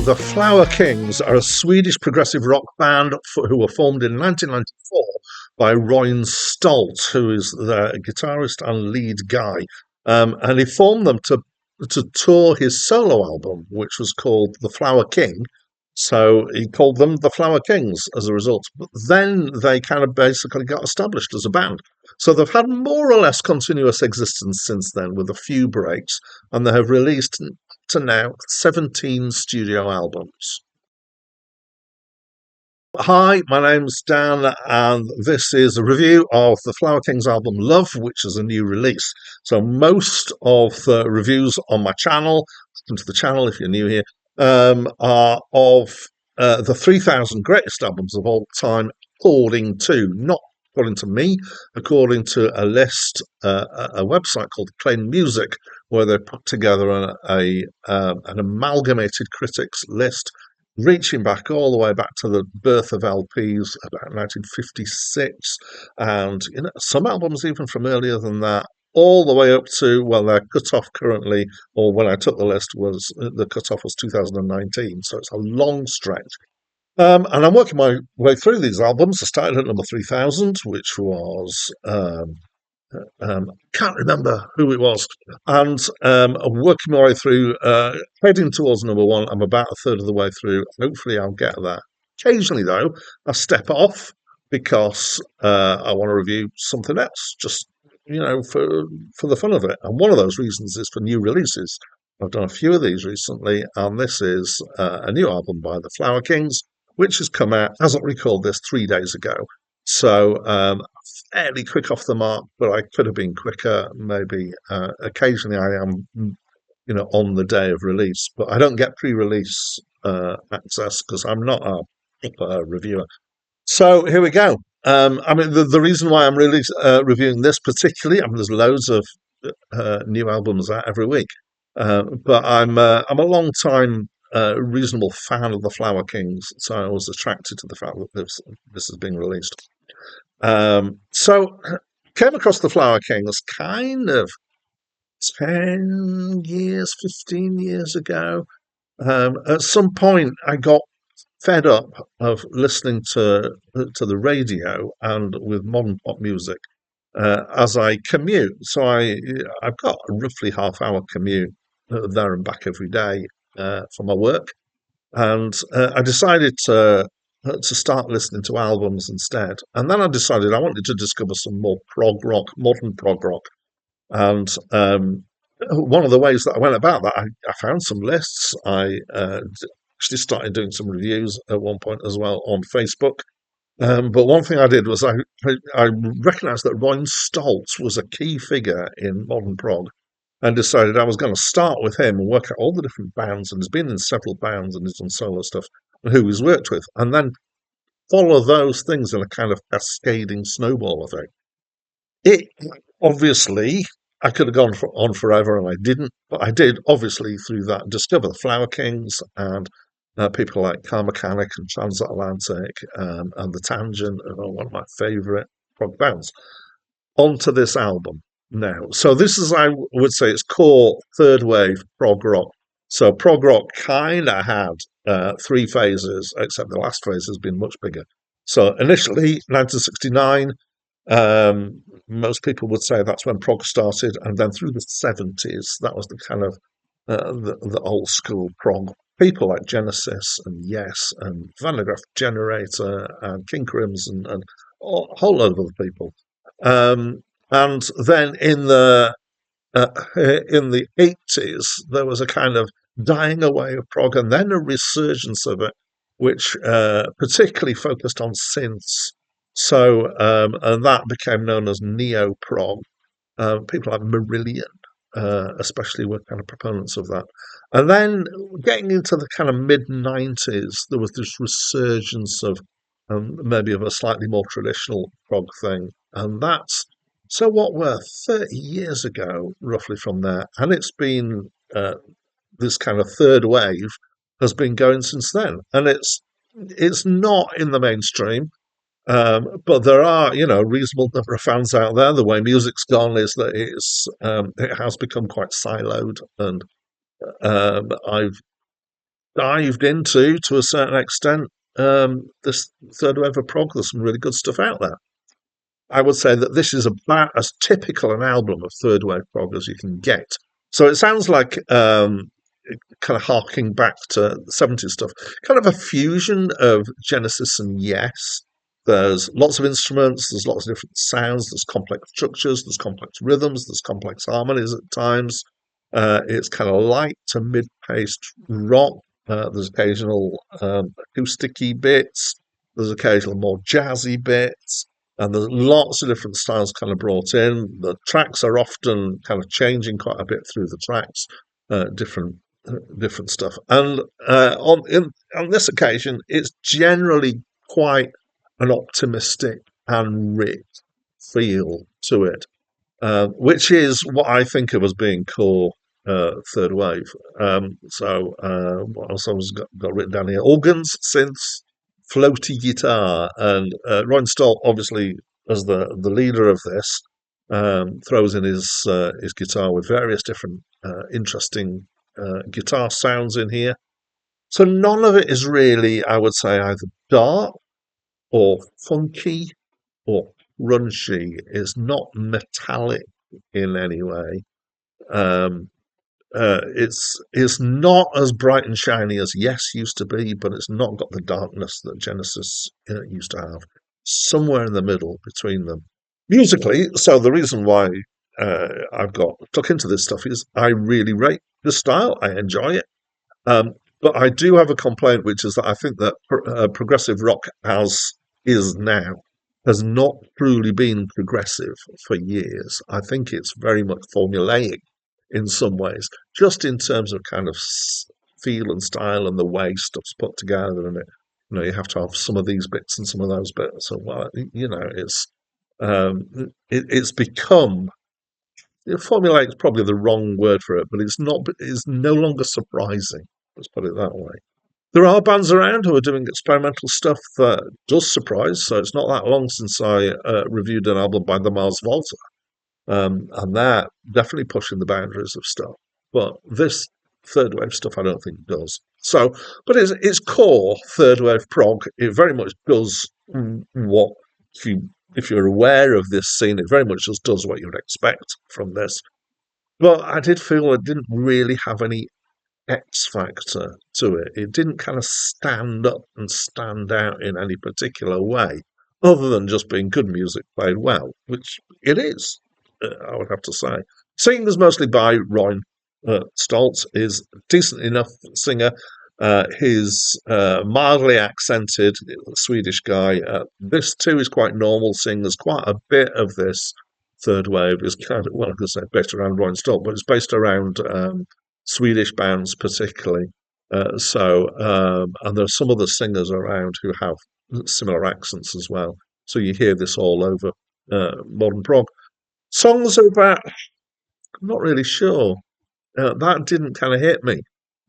The Flower Kings are a Swedish progressive rock band who were formed in 1994 by Roy Stolt, who is their guitarist and lead guy. And he formed them to tour his solo album, which was called The Flower King. So he called them the Flower Kings as a result. But then they kind of basically got established as a band. So they've had more or less continuous existence since then, with a few breaks, and they have released to now 17 studio albums. Hi, my name's Dan, and this is a review of the Flower Kings album Love, which is a new release. So, most of the reviews on my channel, welcome to the channel if you're new here, are of the 3,000 greatest albums of all time, not according to me, according to a list, a website called Plain Music, where they put together an amalgamated critics list reaching back all the way back to the birth of LPs about 1956, and some albums even from earlier than that, all the way up to, well, their cutoff currently, or when I took the list, was the cutoff was 2019, so it's a long stretch. And I'm working my way through these albums. I started at number 3000, which was can't remember who it was, and I'm working my way through, heading towards number one. I'm about a third of the way through. Hopefully, I'll get there. Occasionally, though, I step off because I want to review something else, just for the fun of it. And one of those reasons is for new releases. I've done a few of these recently, and this is a new album by the Flower Kings, which has come out, as I recall this, 3 days ago. So fairly quick off the mark, but I could have been quicker. Maybe occasionally I am, on the day of release, but I don't get pre-release access because I'm not a proper reviewer. So here we go. I mean, the reason why I'm really reviewing this particularly, I mean, there's loads of new albums out every week, but I'm a long time reasonable fan of the Flower Kings, so I was attracted to the fact that this is being released. So came across the Flower Kings kind of 10 years, 15 years ago. At some point, I got fed up of listening to the radio and with modern pop music as I commute. So I've got a roughly half-hour commute there and back every day for my work, and I decided to start listening to albums instead. And then I decided I wanted to discover some more prog rock, modern prog rock. And one of the ways that I went about that, I found some lists. I actually started doing some reviews at one point as well on Facebook. But one thing I did was I recognised that Roy Stoltz was a key figure in modern prog, and decided I was going to start with him and work out all the different bands, and he's been in several bands and he's done solo stuff, and who he's worked with, and then follow those things in a kind of cascading snowball effect. It obviously, I could have gone on forever, and I didn't, but I did obviously through that discover the Flower Kings and people like Car Mechanic and Transatlantic and The Tangent are one of my favourite prog bands. Onto this album now. So this is, I would say, it's core third wave prog rock. So prog rock kind of had three phases, except the last phase has been much bigger. So initially, 1969, most people would say that's when prog started, and then through the 70s, that was the kind of the old school prog. People like Genesis and Yes and Van der Graaf Generator and King Crimson and a whole load of other people. And then in the 80s, there was a kind of dying away of prog, and then a resurgence of it, which particularly focused on synths. So, and that became known as neo prog. People like Marillion, especially, were kind of proponents of that. And then getting into the kind of mid 90s, there was this resurgence of maybe of a slightly more traditional prog thing, and that's so what we're 30 years ago, roughly from there, and it's been this kind of third wave has been going since then, and it's not in the mainstream, but there are a reasonable number of fans out there. The way music's gone is that it has become quite siloed, and I've dived into to a certain extent this third wave of prog. There's some really good stuff out there. I would say that this is about as typical an album of third wave prog as you can get. So it sounds like kind of harking back to 70s stuff, kind of a fusion of Genesis and Yes. There's lots of instruments, there's lots of different sounds, there's complex structures, there's complex rhythms, there's complex harmonies at times. It's kind of light to mid-paced rock. There's occasional acousticy bits, there's occasional more jazzy bits, and there's lots of different styles kind of brought in. The tracks are often kind of changing quite a bit through the tracks, different different stuff. And on this occasion, it's generally quite an optimistic and rich feel to it, which is what I think of as being core third wave. What else I was got written down here? Organs, synths, floaty guitar, and Ryan Stolt, obviously as the leader of this, throws in his guitar with various different interesting guitar sounds in here. So none of it is really, I would say, either dark or funky or crunchy. It's not metallic in any way. Um, it's not as bright and shiny as Yes used to be, but it's not got the darkness that Genesis used to have. Somewhere in the middle between them, musically. So the reason why I've got stuck into this stuff is I really rate the style. I enjoy it. But I do have a complaint, which is that I think that progressive rock, as is now, has not truly been progressive for years. I think it's very much formulaic in some ways, just in terms of kind of feel and style and the way stuff's put together. And you have to have some of these bits and some of those bits. So, well, um, it's become formulaic is probably the wrong word for it, but it's not. It's no longer surprising. Let's put it that way. There are bands around who are doing experimental stuff that does surprise. So it's not that long since I reviewed an album by the Mars Volta, and they're definitely pushing the boundaries of stuff. But this third wave stuff, I don't think it does. So, but it's core third wave prog. It very much does what if you're aware of this scene, it very much just does what you'd expect from this. But I did feel it didn't really have any X factor to it. It didn't kind of stand up and stand out in any particular way, other than just being good music played well, which it is, I would have to say. Singing is mostly by Ryan Stoltz, is a decent enough singer. He's mildly accented Swedish guy. This too is quite normal singing. There's quite a bit of this third wave is kind of, well, I could say based around Ryan Stolt, but it's based around Swedish bands particularly. And there's some other singers around who have similar accents as well. So you hear this all over modern prog. Songs are about, I'm not really sure. That didn't kind of hit me.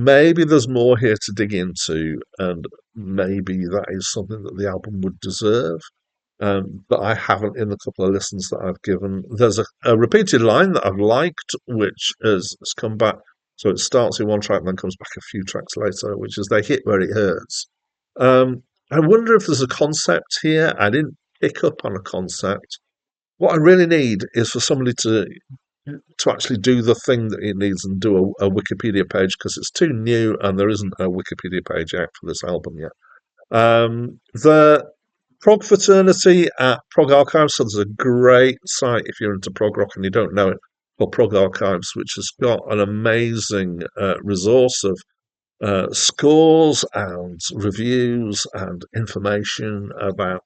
Maybe there's more here to dig into, and maybe that is something that the album would deserve. But I haven't in the couple of listens that I've given. There's a repeated line that I've liked, which has come back. So it starts in one track and then comes back a few tracks later, which is "They hit where it hurts." I wonder if there's a concept here. I didn't pick up on a concept. What I really need is for somebody to actually do the thing that it needs and do a Wikipedia page, because it's too new and there isn't a Wikipedia page out for this album yet. The Prog Fraternity at Prog Archives, so there's a great site if you're into prog rock and you don't know it, called Prog Archives, which has got an amazing resource of scores and reviews and information about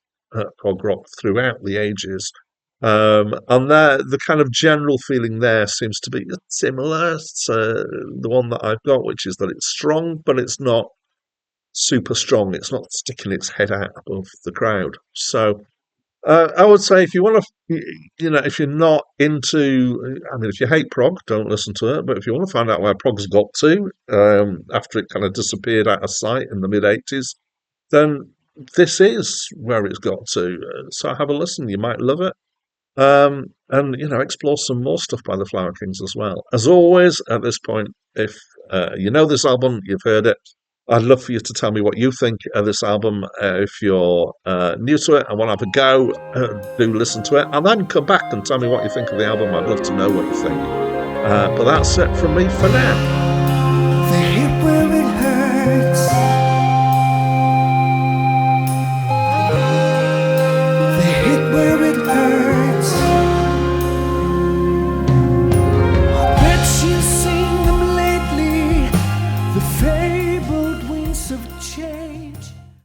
prog rock throughout the ages. And the kind of general feeling there seems to be similar to the one that I've got, which is that it's strong, but it's not super strong. It's not sticking its head out above the crowd. So I would say if you want to, if you're not into, I mean, if you hate prog, don't listen to it. But if you want to find out where prog's got to after it kind of disappeared out of sight in the mid-80s, then this is where it's got to. So have a listen. You might love it. And explore some more stuff by the Flower Kings as well. As always, at this point, if you know this album, you've heard it, I'd love for you to tell me what you think of this album. If you're new to it and want to have a go, do listen to it, and then come back and tell me what you think of the album. I'd love to know what you think. But that's it from me for now.